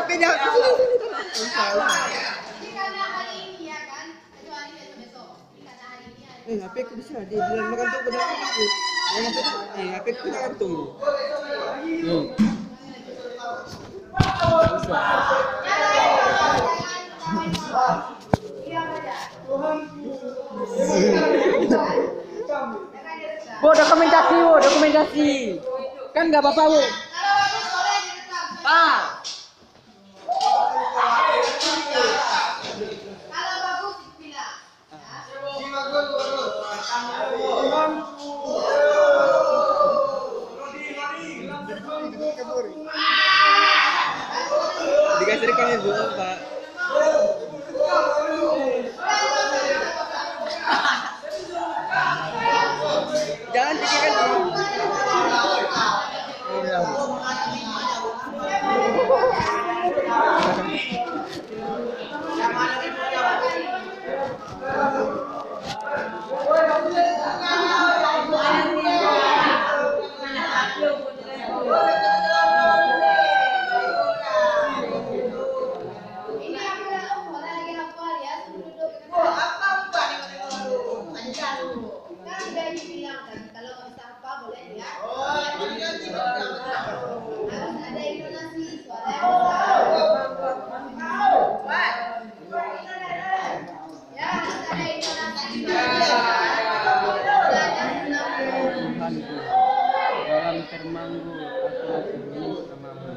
HP-nya. HP ku bisa di bulan makan tuh benar aku. Yang itu HP ku jangan tunggu. Bu, dokumentasi. Kan nggak apa-apa, Bu. Pak. Kalau bagus bilang. Dikasih rekannya dulu, Pak. Jangan pikirkan dulu. Ini aku lagi hafal ya, sebelum duduk. Kan udah dibilang kan kalau nggak bisa apa boleh ya. Harus ada intonasi suara. Ya, harus ada intonasi. Tuhanku, dalam firman-Mu aku berlindung sama-Mu.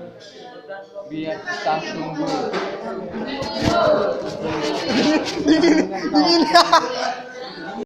Biar kita sungguh. Dingin.